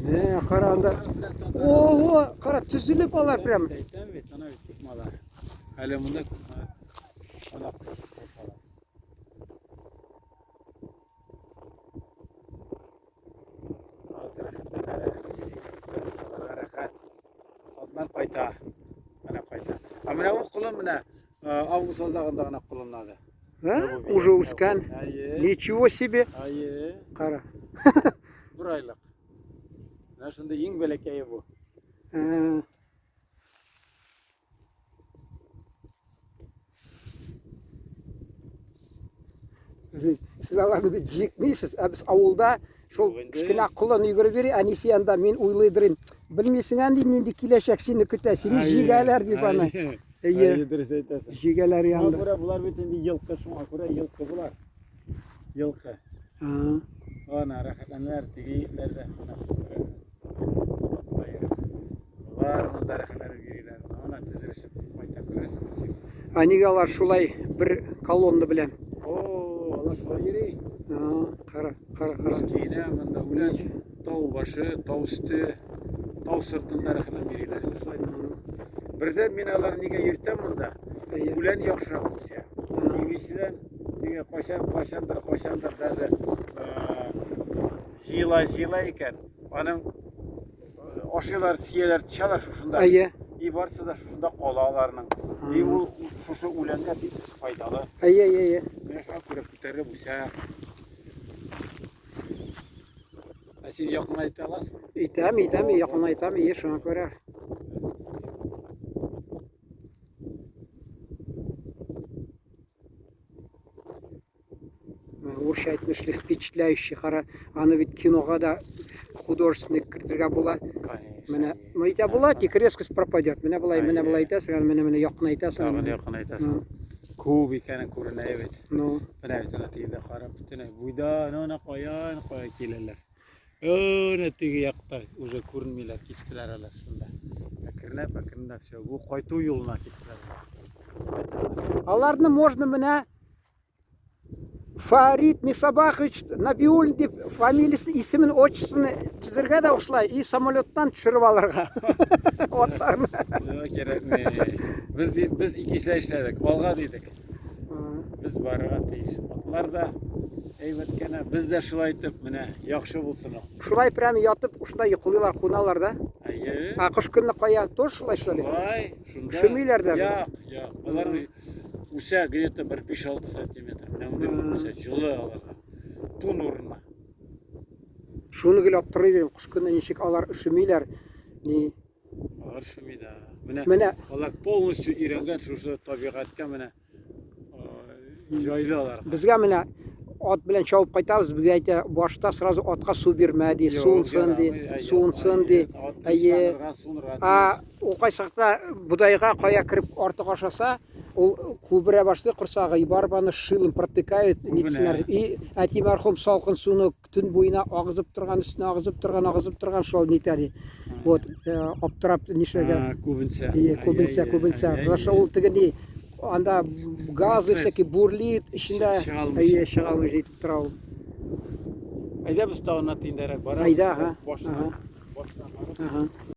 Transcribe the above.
Ne karanda. Oho, kara tüzülüp alar prem. Evet, ana tutmalar. Hele bunda ana tutmalar. Harakat. Adlar payta. Ana payta. Amına o kulun buna Avgust ayında gana kullanıldı. Ha? Уже ускан. Ничего себе. Ayı. Kara. Bir aylık. Ana şimdi en belekeyi bu. Ha. Siz alarını jekmeysiz. Biz avulda şol kichkina kulon yugurib beri, anisi yanda men o'ylaydirin. Bilmaysan endi nindi kelajak seni kuta, seni jigalar deb ana. Ayı dürüst aytasın. Jigalar yanda. Akura bular bitindi yılkı şu akura yılkı bular. Yılkı. Ha. Ana rahatlanlar tigilerde. Var bunlar rahatlar yürüyorlar. Ona tezirişip mayta kurasın. Anigalar şulay bir kolonna bilen. Oo, Allah şuna yürü. Ha, kara. Kine bunda ulan tau başı, tau üstü, tau sırtında rahatlan yürüyorlar. Birden minalar nige yırtam bunda. Ulan yakşırak olsa. İngilizceden nige koşandır даже jila iken onun oşular siyeler çalar şuşunda. Ayı. İyi varsa da şuşunda kolalarının. İyi bu şuşu ulanda bir faydalı. Ayı. Ne şu akura kutarı bu sa. Asil yakın ayta alasın. İtam, yakın aytam, iyi şuna göre. Uruş etmişlik впечатляющий. Kara, anı bit kinoga da художественный кіртірге бола. Міне, мейте бола, тек резкость пропадет. Міне бұлай айтасың, міне yakın айтасың. Tamam yakın aytasın. Kubi kanı kuruna evet. No. Bana evet anlatıyla karab bütüne. Buyda nona koyan kilerler. Öyle tigi yakta uza kurunmiler gittiler alar şunda. Bakırına şu bu koytu yoluna gittiler. Аларны можно міне Фарид Мисабахович Набиуллин деп фамилиясын, исімін, отчествосын тізірге де осылай, и самолеттан түсіріп алырға. Оттарына. Керек ме? Biz iki işler işledik. Valga dedik. Biz barığa teyiş. Otlar da eyvetkene biz de şulay etip mine yakşı bulsun o. Şulay prami yatıp uşunda yıkılıyorlar, kunalar da. Ayı. Kış gününe koya tor şulay. Şulay. Üşümüyorlar da. Yok. Bunlar usa где-то bir 5-6 santimetre. Mine usa жылы alır. Tun uğruna. Şunu gülüp duruyor, kış gününe nişik alar üşümüyorlar. Ağır üşümüyor da. Mine. Onlar polностью irengen şu tabiatka mine joylu alar. Bizga mine ot bilen çavup qaytamiz, bizga ayta boshda sразу otga suv bermadi, suvinsin de. Ayı. O qaysaqda budayga qoya kirib ortiq aşasa, ol kubra başlıyor qursagı, и барбаны шилын протыкают, нитсинер. И әти мархум салқын суны түн бойына ағызып тұрған, үстіне ағызып тұрған шол нетәди. Вот, оптырап нишеге. Көбінсе. Потому что ол тігіне анда газы всякие бурлит, ішінде шағалмы жетіп тұрау. Ayda biz tavana tinderek bara. Ayda, ha. Boştan.